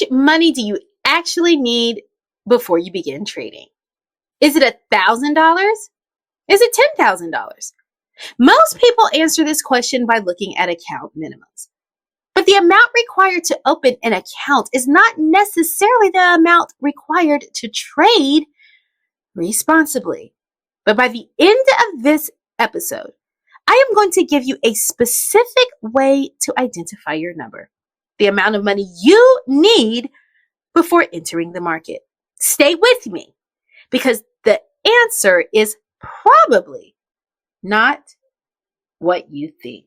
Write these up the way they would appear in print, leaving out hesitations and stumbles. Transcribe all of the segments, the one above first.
much money do you actually need before you begin trading? Is it $1,000? Is it $10,000? Most people answer this question by looking at account minimums. But the amount required to open an account is not necessarily the amount required to trade responsibly. But by the end of this episode, I am going to give you a specific way to identify your number, the amount of money you need before entering the market. Stay with me, because the answer is probably not what you think.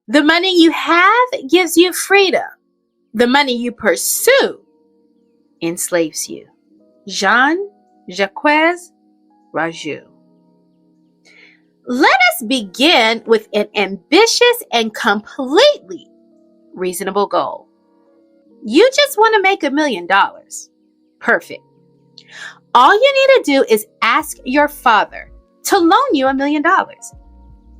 The money you have gives you freedom. The money you pursue enslaves you. Jean-Jacques Raju. Let us begin with an ambitious and completely reasonable goal. You just want to make $1 million. Perfect. All you need to do is ask your father to loan you $1 million.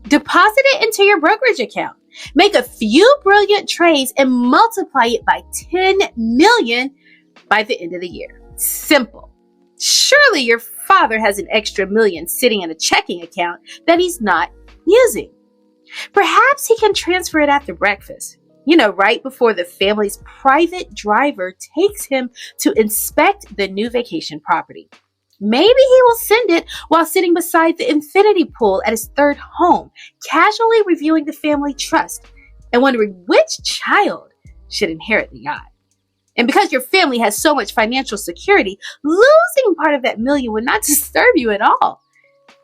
Deposit it into your brokerage account. Make a few brilliant trades and multiply it by 10 million by the end of the year. Simple. Surely your father has an extra $1 million sitting in a checking account that he's not using. Perhaps he can transfer it after breakfast. Right before the family's private driver takes him to inspect the new vacation property. Maybe he will send it while sitting beside the infinity pool at his third home, casually reviewing the family trust and wondering which child should inherit the yacht. And because your family has so much financial security, losing part of that $1 million would not disturb you at all.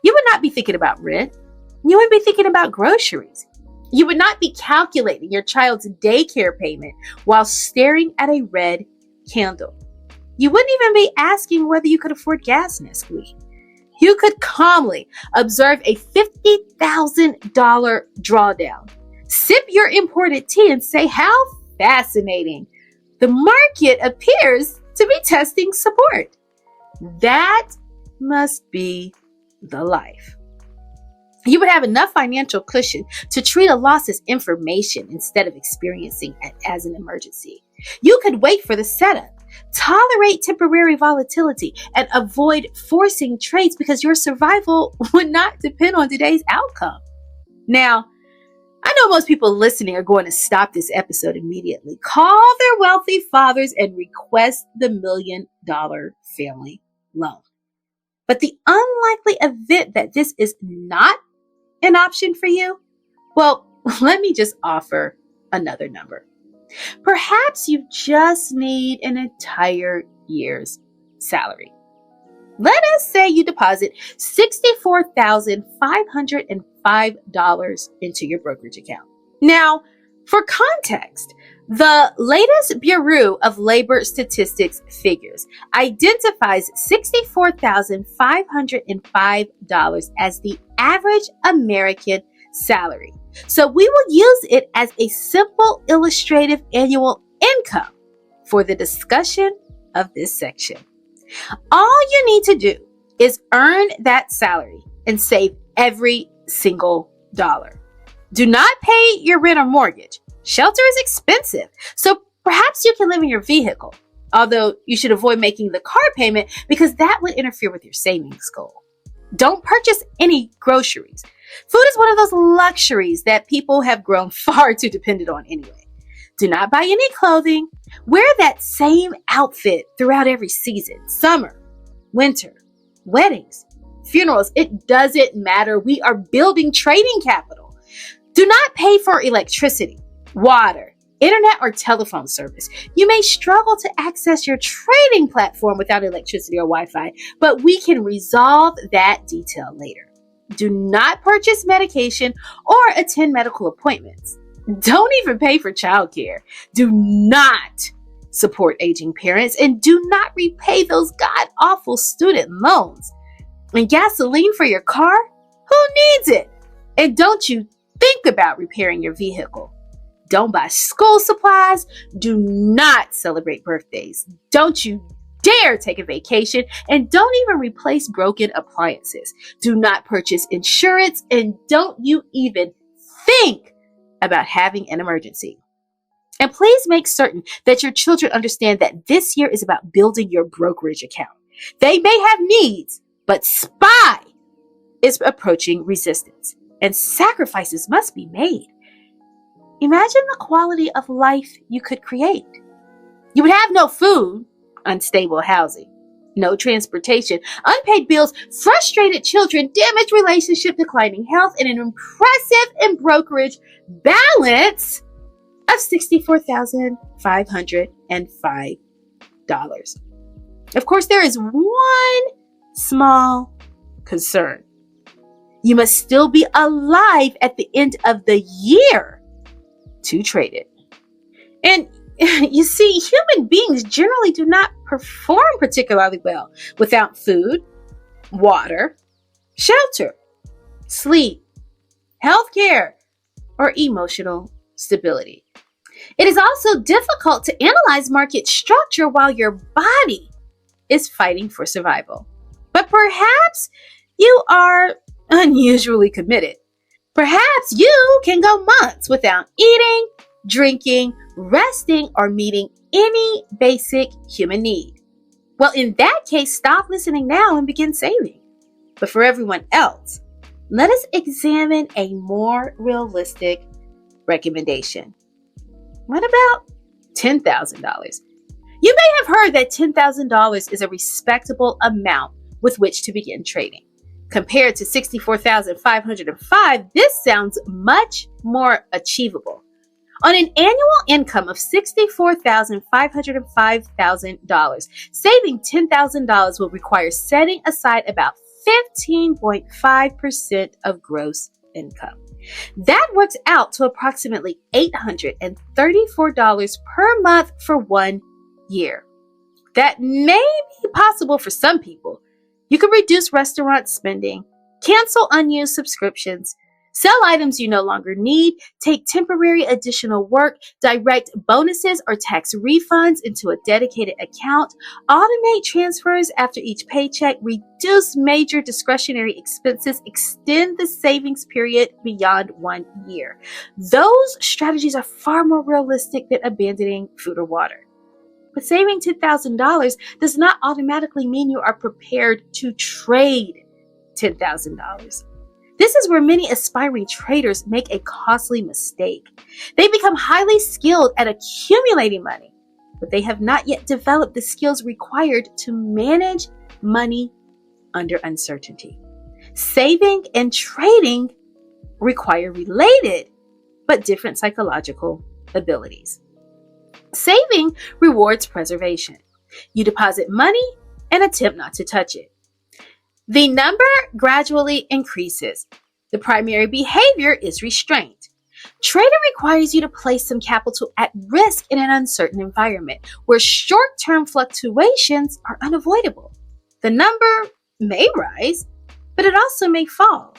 You would not be thinking about rent. You wouldn't be thinking about groceries. You would not be calculating your child's daycare payment while staring at a red candle. You wouldn't even be asking whether you could afford gas next week. You could calmly observe a $50,000 drawdown, sip your imported tea, and say, "How fascinating. The market appears to be testing support." That must be the life. You would have enough financial cushion to treat a loss as information instead of experiencing it as an emergency. You could wait for the setup, tolerate temporary volatility, and avoid forcing trades because your survival would not depend on today's outcome. Now, I know most people listening are going to stop this episode immediately, call their wealthy fathers, and request the $1 million family loan. But the unlikely event that this is not an option for you, well, let me just offer another number. Perhaps you just need an entire year's salary. Let us say you deposit $64,505 into your brokerage account. Now, for context, the latest Bureau of Labor Statistics figures identifies $64,505 as the average American salary. So we will use it as a simple illustrative annual income for the discussion of this section. All you need to do is earn that salary and save every single dollar. Do not pay your rent or mortgage. Shelter is expensive, so perhaps you can live in your vehicle, although you should avoid making the car payment because that would interfere with your savings goal. Don't purchase any groceries. Food is one of those luxuries that people have grown far too dependent on anyway. Do not buy any clothing. Wear that same outfit throughout every season. Summer, winter, weddings, funerals. It doesn't matter. We are building trading capital. Do not pay for electricity, water, internet, or telephone service. You may struggle to access your trading platform without electricity or Wi-Fi, but we can resolve that detail later. Do not purchase medication or attend medical appointments. Don't even pay for childcare. Do not support aging parents, and do not repay those god-awful student loans. And gasoline for your car? Who needs it? And don't you think about repairing your vehicle. Don't buy school supplies. Do not celebrate birthdays. Don't you dare take a vacation, and don't even replace broken appliances. Do not purchase insurance, and don't you even think about having an emergency. And please make certain that your children understand that this year is about building your brokerage account. They may have needs, but SPY is approaching resistance, and sacrifices must be made. Imagine the quality of life you could create. You would have no food, unstable housing, no transportation, unpaid bills, frustrated children, damaged relationship, declining health, and an impressive in brokerage balance of $64,505. Of course, there is one small concern. You must still be alive at the end of the year to trade it. And you see, human beings generally do not perform particularly well without food, water, shelter, sleep, healthcare, or emotional stability. It is also difficult to analyze market structure while your body is fighting for survival. But perhaps you are unusually committed. Perhaps you can go months without eating, drinking, resting, or meeting any basic human need. Well, in that case, stop listening now and begin saving. But for everyone else, let us examine a more realistic recommendation. What about $10,000? You may have heard that $10,000 is a respectable amount with which to begin trading. Compared to $64,505, this sounds much more achievable. On an annual income of $64,505,000, saving $10,000 will require setting aside about 15.5% of gross income. That works out to approximately $834 per month for 1 year. That may be possible for some people. You can reduce restaurant spending, cancel unused subscriptions, sell items you no longer need, take temporary additional work, direct bonuses or tax refunds into a dedicated account, automate transfers after each paycheck, reduce major discretionary expenses, extend the savings period beyond 1 year. Those strategies are far more realistic than abandoning food or water. But saving $10,000 does not automatically mean you are prepared to trade $10,000. This is where many aspiring traders make a costly mistake. They become highly skilled at accumulating money, but they have not yet developed the skills required to manage money under uncertainty. Saving and trading require related but different psychological abilities. Saving rewards preservation. You deposit money and attempt not to touch it. The number gradually increases. The primary behavior is restraint. Trading requires you to place some capital at risk in an uncertain environment where short-term fluctuations are unavoidable. The number may rise, but it also may fall.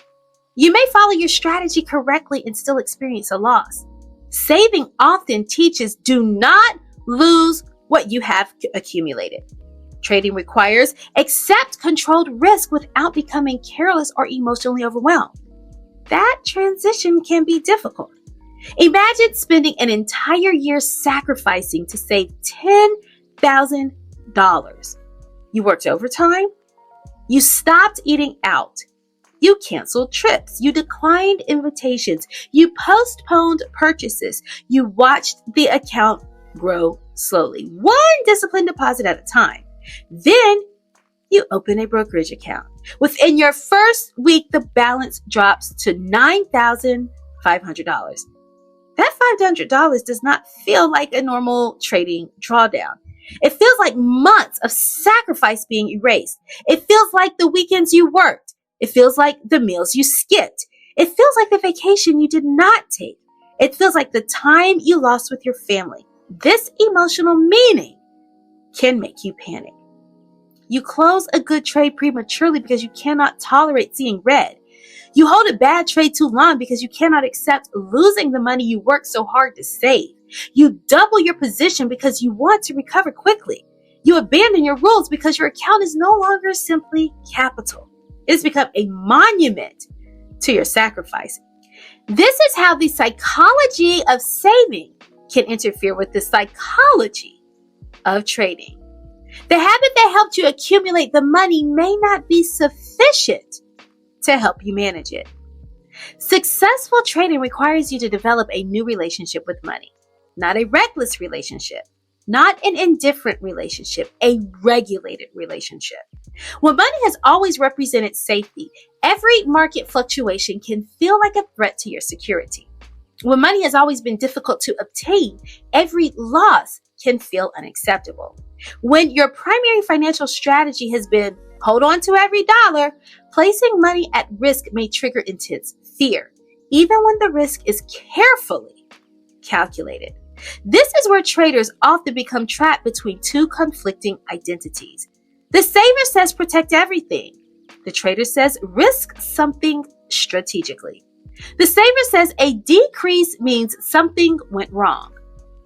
You may follow your strategy correctly and still experience a loss. Saving often teaches do not lose what you have accumulated. Trading requires accept controlled risk without becoming careless or emotionally overwhelmed. That transition can be difficult. Imagine spending an entire year sacrificing to save $10,000. You worked overtime. You stopped eating out. You canceled trips. You declined invitations. You postponed purchases. You watched the account grow slowly, one disciplined deposit at a time. Then you open a brokerage account. Within your first week, the balance drops to $9,500. That $500 does not feel like a normal trading drawdown. It feels like months of sacrifice being erased. It feels like the weekends you worked. It feels like the meals you skipped. It feels like the vacation you did not take. It feels like the time you lost with your family. This emotional meaning can make you panic. You close a good trade prematurely because you cannot tolerate seeing red. You hold a bad trade too long because you cannot accept losing the money you worked so hard to save. You double your position because you want to recover quickly. You abandon your rules because your account is no longer simply capital. It has become a monument to your sacrifice. This is how the psychology of saving can interfere with the psychology of trading. The habit that helped you accumulate the money may not be sufficient to help you manage it. Successful trading requires you to develop a new relationship with money, not a reckless relationship, not an indifferent relationship, a regulated relationship. When money has always represented safety, every market fluctuation can feel like a threat to your security. When money has always been difficult to obtain, every loss can feel unacceptable. When your primary financial strategy has been hold on to every dollar, placing money at risk may trigger intense fear, even when the risk is carefully calculated. This is where traders often become trapped between two conflicting identities. The saver says protect everything. The trader says risk something strategically. The saver says a decrease means something went wrong.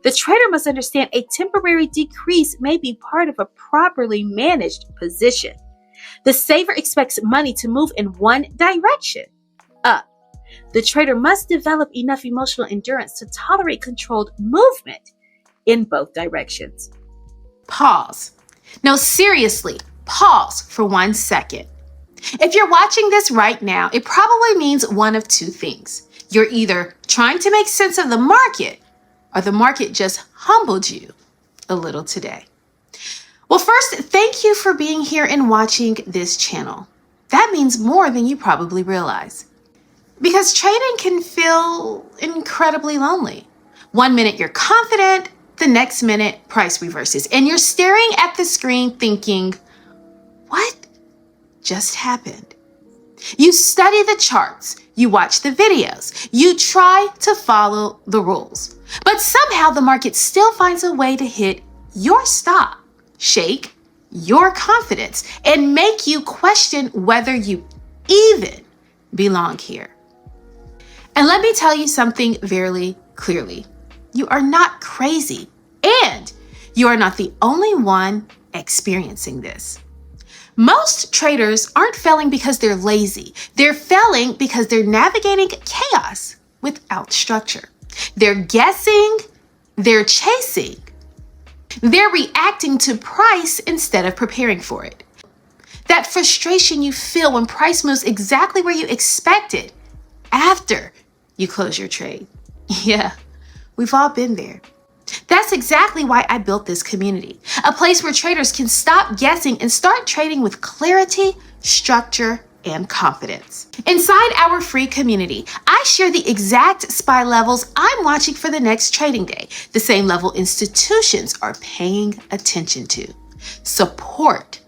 The trader must understand a temporary decrease may be part of a properly managed position. The saver expects money to move in one direction, up. The trader must develop enough emotional endurance to tolerate controlled movement in both directions. Pause. No, seriously, pause for 1 second. If you're watching this right now, it probably means one of two things. You're either trying to make sense of the market, or the market just humbled you a little today. Well, first, thank you for being here and watching this channel. That means more than you probably realize. Because trading can feel incredibly lonely. 1 minute you're confident, the next minute price reverses, and you're staring at the screen thinking, what just happened? You study the charts, you watch the videos, you try to follow the rules, but somehow the market still finds a way to hit your stop, shake your confidence, and make you question whether you even belong here. And let me tell you something very clearly. You are not crazy, and you are not the only one experiencing this. Most traders aren't failing because they're lazy. They're failing because they're navigating chaos without structure. They're guessing, they're chasing, they're reacting to price instead of preparing for it. That frustration you feel when price moves exactly where you expect it after you close your trade. Yeah, we've all been there. That's exactly why I built this community, a place where traders can stop guessing and start trading with clarity, structure, and confidence. Inside our free community, I share the exact SPY levels I'm watching for the next trading day, the same level institutions are paying attention to. Support,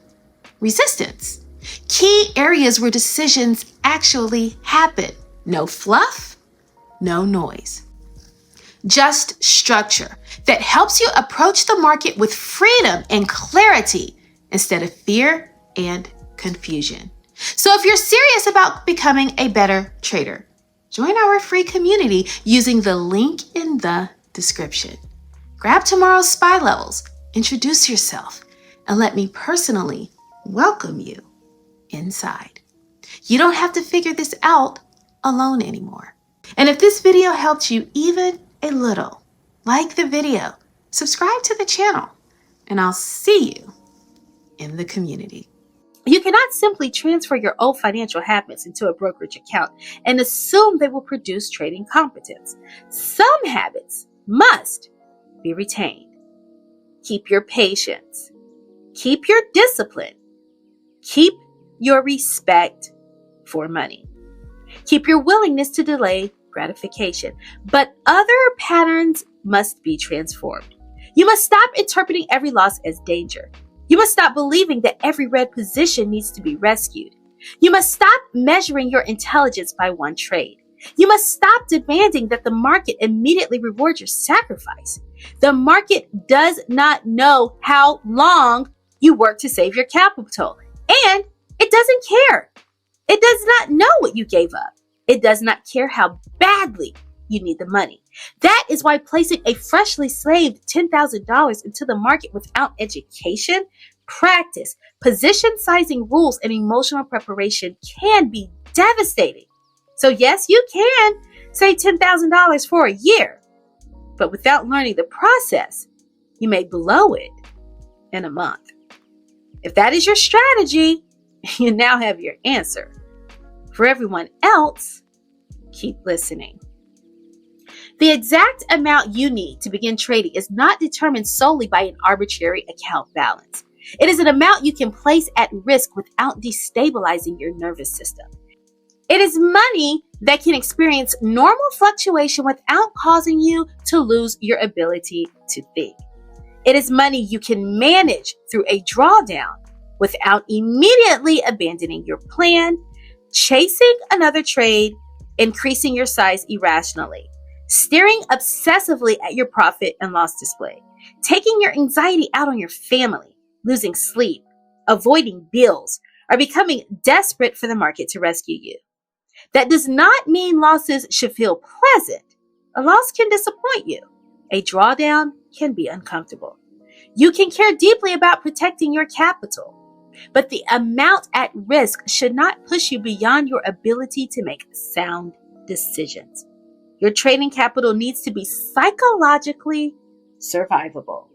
resistance, key areas where decisions actually happen. No fluff, no noise. Just structure that helps you approach the market with freedom and clarity instead of fear and confusion. So if you're serious about becoming a better trader, join our free community using the link in the description. Grab tomorrow's SPY levels, introduce yourself, and let me personally welcome you inside. You don't have to figure this out alone anymore. And if this video helped you even a little, like the video, subscribe to the channel, and I'll see you in the community. You cannot simply transfer your old financial habits into a brokerage account and assume they will produce trading competence. Some habits must be retained. Keep your patience. Keep your discipline. Keep your respect for money. Keep your willingness to delay gratification. But other patterns must be transformed. You must stop interpreting every loss as danger. You must stop believing that every red position needs to be rescued. You must stop measuring your intelligence by one trade. You must stop demanding that the market immediately reward your sacrifice. The market does not know how long you work to save your capital, and it doesn't care. It does not know what you gave up. It does not care how badly you need the money. That is why placing a freshly saved $10,000 into the market without education, practice, position sizing rules, and emotional preparation can be devastating. So yes, you can save $10,000 for a year, but without learning the process, you may blow it in a month. If that is your strategy, you now have your answer. For everyone else, keep listening. The exact amount you need to begin trading is not determined solely by an arbitrary account balance. It is an amount you can place at risk without destabilizing your nervous system. It is money that can experience normal fluctuation without causing you to lose your ability to think. It is money you can manage through a drawdown without immediately abandoning your plan, chasing another trade, increasing your size irrationally, staring obsessively at your profit and loss display, taking your anxiety out on your family, losing sleep, avoiding bills, or becoming desperate for the market to rescue you. That does not mean losses should feel pleasant. A loss can disappoint you. A drawdown can be uncomfortable. You can care deeply about protecting your capital, but the amount at risk should not push you beyond your ability to make sound decisions. Your trading capital needs to be psychologically survivable.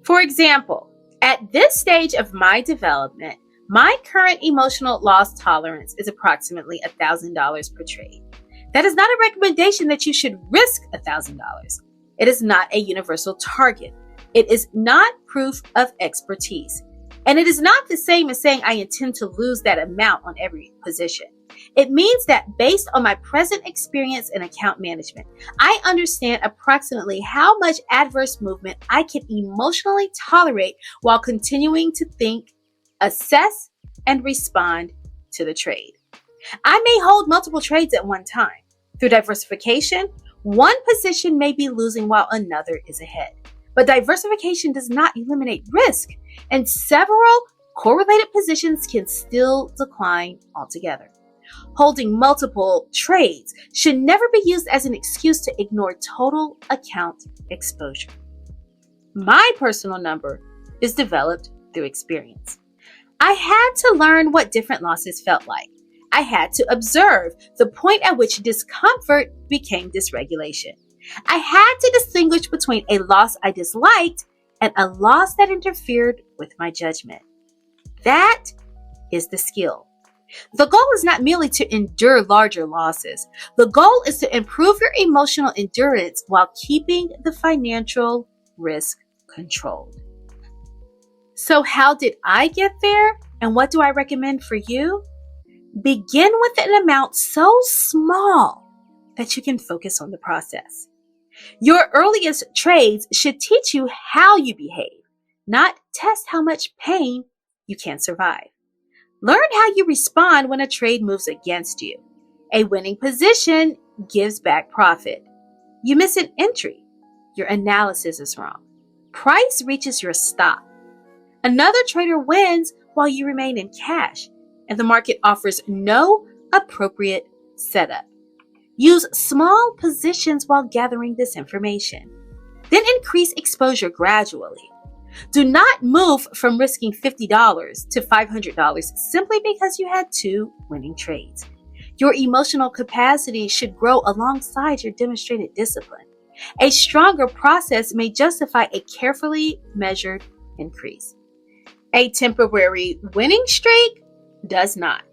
For example, at this stage of my development, my current emotional loss tolerance is approximately $1,000 per trade. That is not a recommendation that you should risk $1,000. It is not a universal target. It is not proof of expertise. And it is not the same as saying I intend to lose that amount on every position. It means that based on my present experience in account management, I understand approximately how much adverse movement I can emotionally tolerate while continuing to think, assess, and respond to the trade. I may hold multiple trades at one time. Through diversification, one position may be losing while another is ahead. But diversification does not eliminate risk, and several correlated positions can still decline altogether. Holding multiple trades should never be used as an excuse to ignore total account exposure. My personal number is developed through experience. I had to learn what different losses felt like. I had to observe the point at which discomfort became dysregulation. I had to distinguish between a loss I disliked and a loss that interfered with my judgment. That is the skill. The goal is not merely to endure larger losses. The goal is to improve your emotional endurance while keeping the financial risk controlled. So how did I get there, and what do I recommend for you? Begin with an amount so small that you can focus on the process. Your earliest trades should teach you how you behave, not test how much pain you can survive. Learn how you respond when a trade moves against you. A winning position gives back profit. You miss an entry. Your analysis is wrong. Price reaches your stop. Another trader wins while you remain in cash, and the market offers no appropriate setup. Use small positions while gathering this information. Then increase exposure gradually. Do not move from risking $50 to $500 simply because you had 2 winning trades. Your emotional capacity should grow alongside your demonstrated discipline. A stronger process may justify a carefully measured increase. A temporary winning streak does not.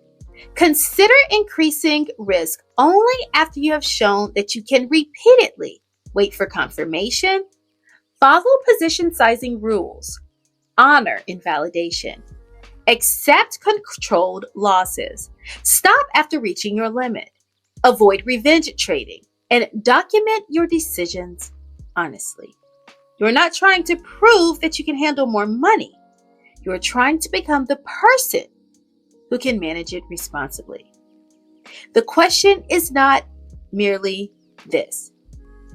Consider increasing risk only after you have shown that you can repeatedly wait for confirmation, follow position sizing rules, honor invalidation, accept controlled losses, stop after reaching your limit, avoid revenge trading, and document your decisions honestly. You're not trying to prove that you can handle more money. You're trying to become the person who can manage it responsibly. The question is not merely this: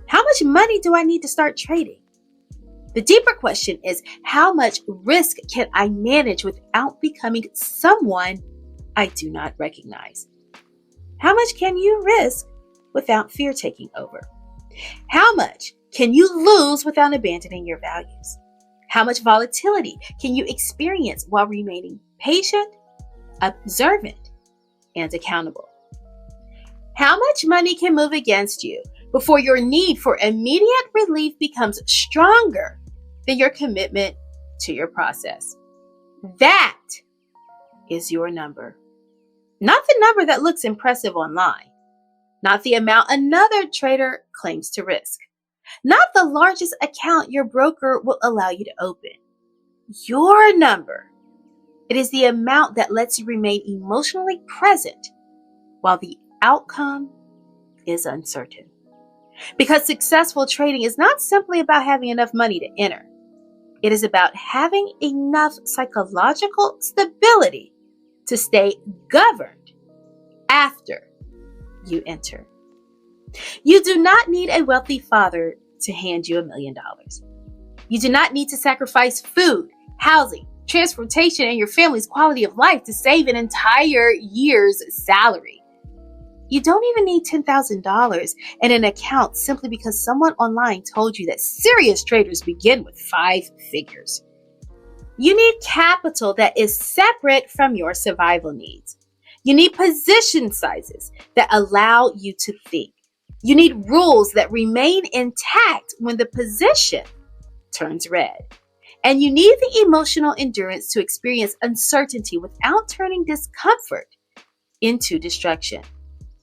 how much money do I need to start trading? The deeper question is, how much risk can I manage without becoming someone I do not recognize? How much can you risk without fear taking over? How much can you lose without abandoning your values? How much volatility can you experience while remaining patient, observant, and accountable? How much money can move against you before your need for immediate relief becomes stronger than your commitment to your process? That is your number. Not the number that looks impressive online. Not the amount another trader claims to risk. Not the largest account your broker will allow you to open. Your number. It is the amount that lets you remain emotionally present while the outcome is uncertain. Because successful trading is not simply about having enough money to enter. It is about having enough psychological stability to stay governed after you enter. You do not need a wealthy father to hand you $1 million. You do not need to sacrifice food, housing, transportation, and your family's quality of life to save an entire year's salary. You don't even need $10,000 in an account simply because someone online told you that serious traders begin with 5 figures. You need capital that is separate from your survival needs. You need position sizes that allow you to think. You need rules that remain intact when the position turns red. And you need the emotional endurance to experience uncertainty without turning discomfort into destruction.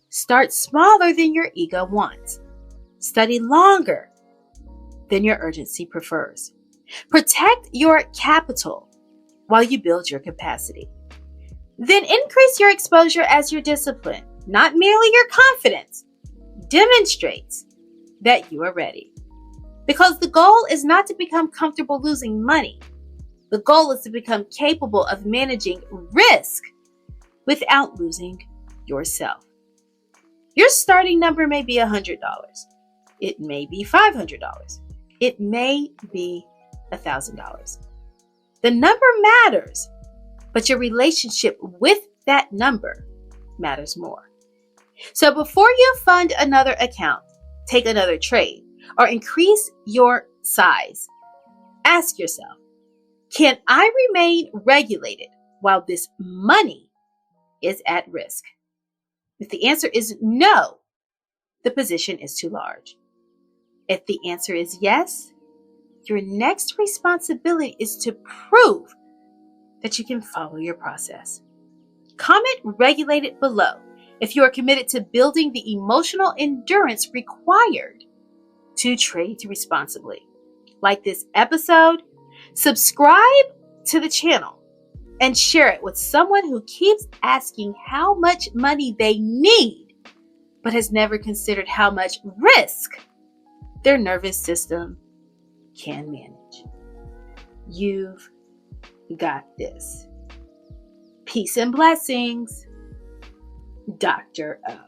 Start smaller than your ego wants. Study longer than your urgency prefers. Protect your capital while you build your capacity. Then increase your exposure as your discipline, not merely your confidence, demonstrates that you are ready. Because the goal is not to become comfortable losing money. The goal is to become capable of managing risk without losing yourself. Your starting number may be $100. It may be $500. It may be $1,000. The number matters, but your relationship with that number matters more. So before you fund another account, take another trade, or increase your size, ask yourself, can I remain regulated while this money is at risk? If the answer is no, the position is too large. If the answer is yes, your next responsibility is to prove that you can follow your process. Comment regulated below if you are committed to building the emotional endurance required to trade responsibly. Like this episode, subscribe to the channel, and share it with someone who keeps asking how much money they need, but has never considered how much risk their nervous system can manage. You've got this. Peace and blessings. Dr. O.